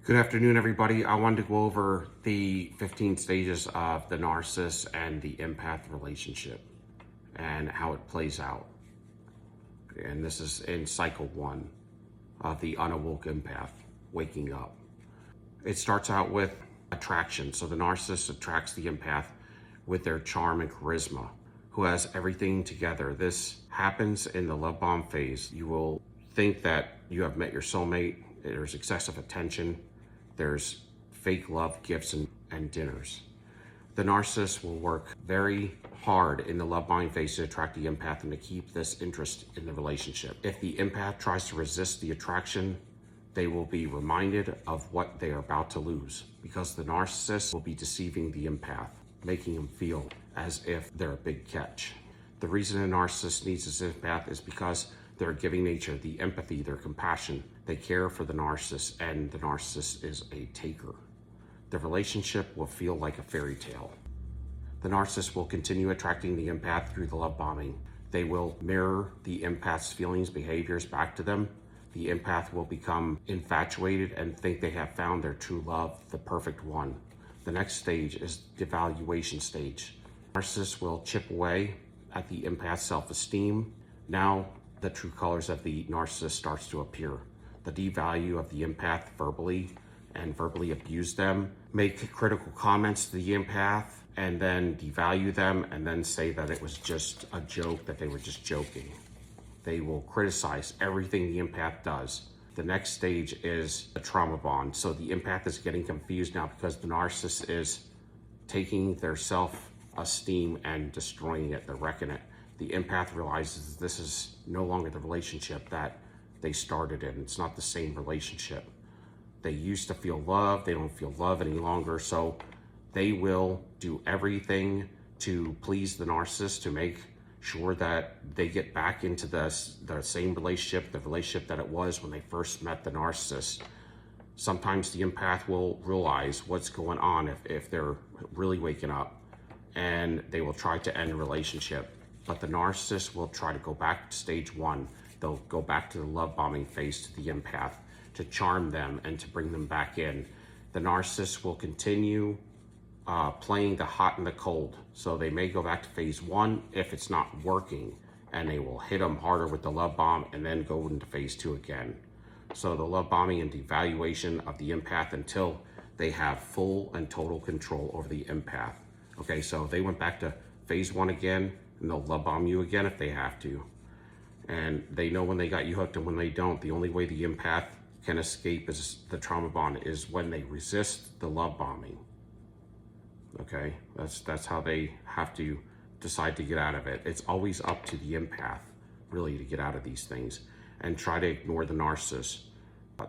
Good afternoon, everybody. I wanted to go over the 15 stages of the narcissist and the empath relationship and how it plays out. And this is in cycle 1 of the unawoke empath, waking up. It starts out with attraction. So the narcissist attracts the empath with their charm and charisma, who has everything together. This happens in the love bomb phase. You will think that you have met your soulmate. There's excessive attention. There's fake love, gifts, and dinners. The narcissist will work very hard in the love bombing phase to attract the empath and to keep this interest in the relationship. If the empath tries to resist the attraction, they will be reminded of what they are about to lose, because the narcissist will be deceiving the empath, making him feel as if they're a big catch. The reason a narcissist needs this empath is because their giving nature, the empathy, their compassion. They care for the narcissist, and the narcissist is a taker. The relationship will feel like a fairy tale. The narcissist will continue attracting the empath through the love bombing. They will mirror the empath's feelings, behaviors back to them. The empath will become infatuated and think they have found their true love, the perfect one. The next stage is devaluation stage. Narcissist will chip away at the empath's self-esteem. Now, the true colors of the narcissist starts to appear. The devalue of the empath verbally abuse them, make critical comments to the empath, and then devalue them, and then say that it was just a joke, that they were just joking. They will criticize everything the empath does. The next stage is the trauma bond. So the empath is getting confused now because the narcissist is taking their self-esteem and destroying it, they're wrecking it. The empath realizes this is no longer the relationship that they started in. It's not the same relationship. They used to feel love. They don't feel love any longer. So they will do everything to please the narcissist, to make sure that they get back into the same relationship, the relationship that it was when they first met the narcissist. Sometimes the empath will realize what's going on if they're really waking up, and they will try to end the relationship. But the narcissist will try to go back to stage 1. They'll go back to the love bombing phase to the empath to charm them and to bring them back in. The narcissist will continue playing the hot and the cold. So they may go back to phase 1 if it's not working, and they will hit them harder with the love bomb and then go into phase 2 again. So the love bombing and devaluation of the empath until they have full and total control over the empath. Okay, so they went back to phase 1 again, and they'll love bomb you again if they have to. And they know when they got you hooked and when they don't. The only way the empath can escape is the trauma bond is when they resist the love bombing. Okay, that's how they have to decide to get out of it. It's always up to the empath, really, to get out of these things and try to ignore the narcissist.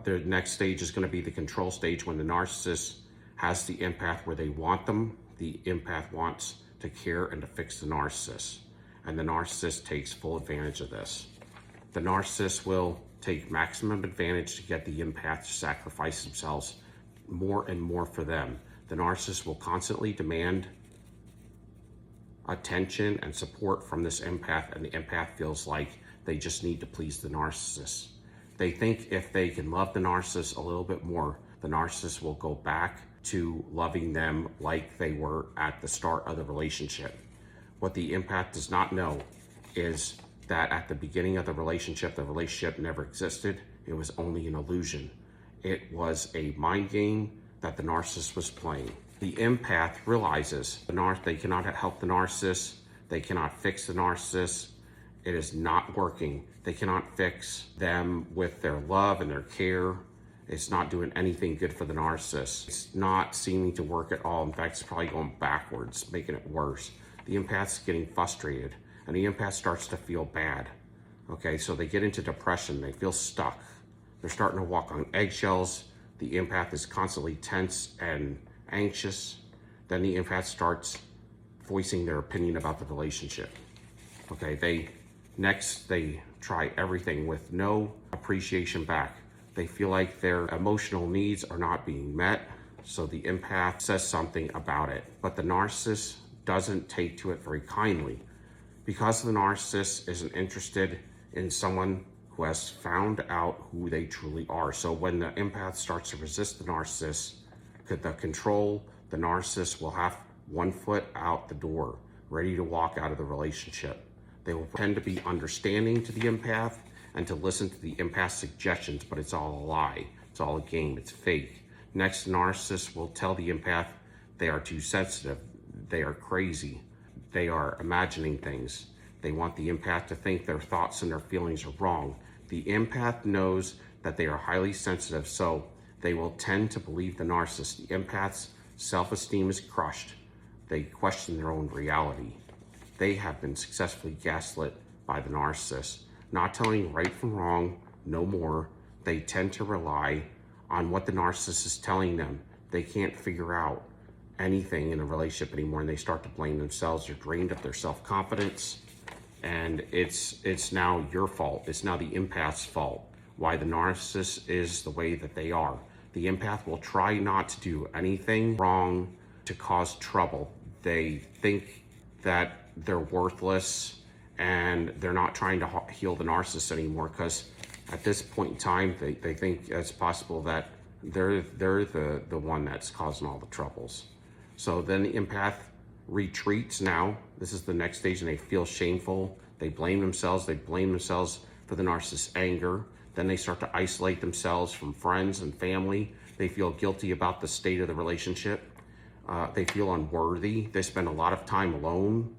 The next stage is going to be the control stage, when the narcissist has the empath where they want them. The empath wants to care and to fix the narcissist, and the narcissist takes full advantage of this. The narcissist will take maximum advantage to get the empath to sacrifice themselves more and more for them. The narcissist will constantly demand attention and support from this empath, and the empath feels like they just need to please the narcissist. They think if they can love the narcissist a little bit more, the narcissist will go back to loving them like they were at the start of the relationship. What the empath does not know is that at the beginning of the relationship never existed. It was only an illusion. It was a mind game that the narcissist was playing. The empath realizes they cannot help the narcissist. They cannot fix the narcissist. It is not working. They cannot fix them with their love and their care. It's not doing anything good for the narcissist. It's not seeming to work at all. In fact, it's probably going backwards, making it worse. The empath's getting frustrated, and the empath starts to feel bad. Okay, so they get into depression. They feel stuck. They're starting to walk on eggshells. The empath is constantly tense and anxious. Then the empath starts voicing their opinion about the relationship. Okay, they try everything with no appreciation back. They feel like their emotional needs are not being met, so the empath says something about it. But the narcissist doesn't take to it very kindly. Because the narcissist isn't interested in someone who has found out who they truly are. So when the empath starts to resist the narcissist, the narcissist will have one foot out the door, ready to walk out of the relationship. They will pretend to be understanding to the empath and to listen to the empath's suggestions, but it's all a lie. It's all a game, it's fake. Next, the narcissist will tell the empath they are too sensitive, they are crazy, they are imagining things. They want the empath to think their thoughts and their feelings are wrong. The empath knows that they are highly sensitive, so they will tend to believe the narcissist. The empath's self-esteem is crushed. They question their own reality. They have been successfully gaslit by the narcissist, not telling right from wrong, no more. They tend to rely on what the narcissist is telling them. They can't figure out anything in a relationship anymore, and they start to blame themselves. They're drained of their self-confidence, and it's now your fault. It's now the empath's fault why the narcissist is the way that they are. The empath will try not to do anything wrong to cause trouble. They think that they're worthless, and they're not trying to heal the narcissist anymore, because at this point in time, they think it's possible that they're the one that's causing all the troubles. So then the empath retreats now. This is the next stage, and they feel shameful. They blame themselves. They blame themselves for the narcissist's anger. Then they start to isolate themselves from friends and family. They feel guilty about the state of the relationship. They feel unworthy. They spend a lot of time alone.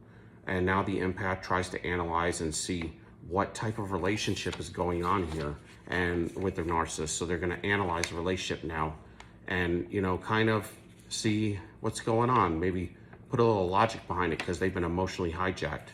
And now the empath tries to analyze and see what type of relationship is going on here and with their narcissist. So they're going to analyze the relationship now and, kind of see what's going on. Maybe put a little logic behind it, because they've been emotionally hijacked.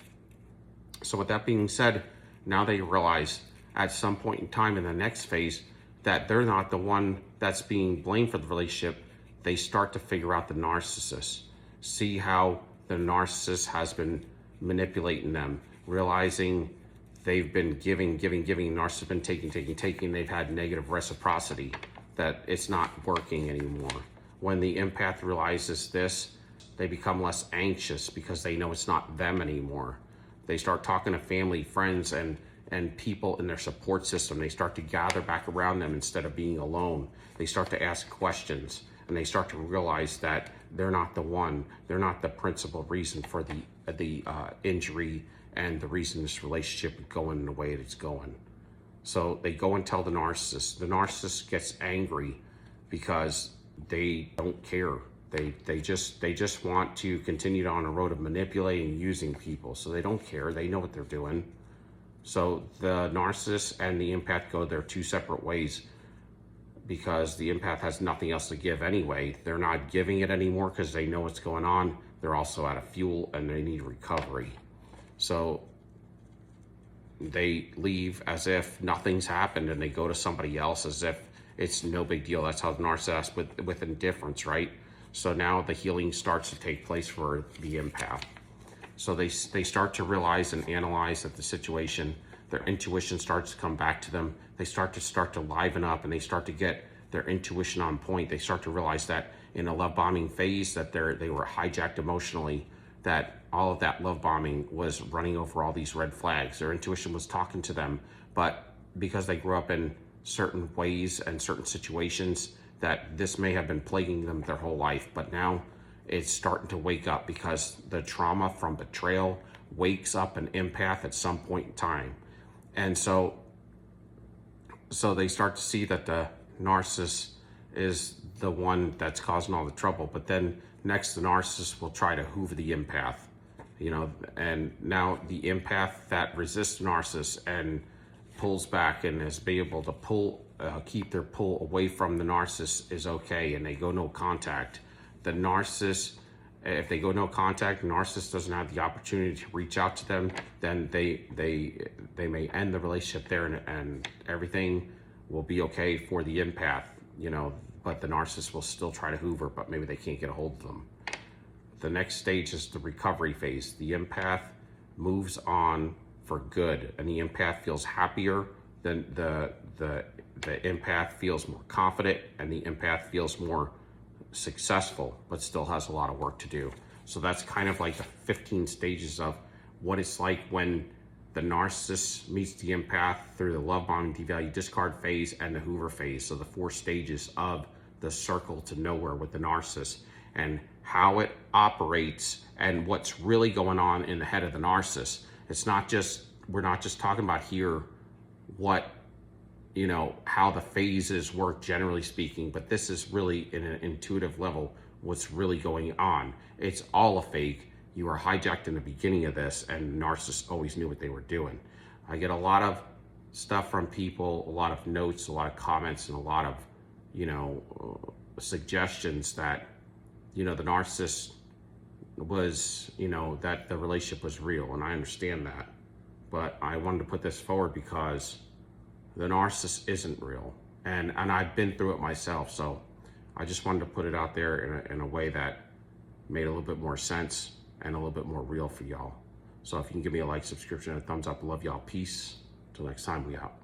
So with that being said, now they realize at some point in time in the next phase that they're not the one that's being blamed for the relationship. They start to figure out the narcissist, see how the narcissist has been manipulating them, realizing they've been giving, narcissist has been taking, they've had negative reciprocity, that it's not working anymore. When the empath realizes this, they become less anxious because they know it's not them anymore. They start talking to family, friends, and people in their support system. They start to gather back around them instead of being alone. They start to ask questions, and they start to realize that they're not the one, they're not the principal reason for the injury and the reason this relationship is going in the way that it's going. So they go and tell the narcissist. The narcissist gets angry because they don't care. They just want to continue on a road of manipulating and using people. So they don't care. They know what they're doing. So the narcissist and the empath go their two separate ways, because the empath has nothing else to give anyway. They're not giving it anymore because they know what's going on. They're also out of fuel and they need recovery. So they leave as if nothing's happened, and they go to somebody else as if it's no big deal. That's how the narcissist with indifference, right? So now the healing starts to take place for the empath. So they start to realize and analyze that the situation, their intuition starts to come back to them. They start to liven up, and they start to get their intuition on point. They start to realize that in a love bombing phase that they were hijacked emotionally, that all of that love bombing was running over all these red flags. Their intuition was talking to them, but because they grew up in certain ways and certain situations, that this may have been plaguing them their whole life, but now it's starting to wake up, because the trauma from betrayal wakes up an empath at some point in time. And so they start to see that the narcissist is the one that's causing all the trouble. But then next, the narcissist will try to hoover the empath, and now the empath that resists narcissist and pulls back and is be able to keep their pull away from the narcissist is okay, and they go no contact. The narcissist, if they go no contact, the narcissist doesn't have the opportunity to reach out to them, then they may end the relationship there, and everything will be okay for the empath, but the narcissist will still try to hoover, but maybe they can't get a hold of them. The next stage is the recovery phase. The empath moves on for good, and the empath feels happier. Then the empath feels more confident, and the empath feels more successful, but still has a lot of work to do. So that's kind of like the 15 stages of what it's like when the narcissist meets the empath through the love bombing, devalue, discard phase, and the Hoover phase. So the 4 stages of the circle to nowhere with the narcissist, and how it operates and what's really going on in the head of the narcissist. It's not just, we're not just talking about here what, you know, how the phases work generally speaking, but this is really in an intuitive level what's really going on. It's all a fake. You were hijacked in the beginning of this, and narcissists always knew what they were doing. I get a lot of stuff from people, a lot of notes, a lot of comments, and a lot of, you know, suggestions that, you know, the narcissist was, you know, that the relationship was real, and I understand that. But I wanted to put this forward because the narcissist isn't real, and I've been through it myself. So I just wanted to put it out there in a way that made a little bit more sense and a little bit more real for y'all. So if you can give me a like, subscription, and a thumbs up, love y'all. Peace. Till next time, we out.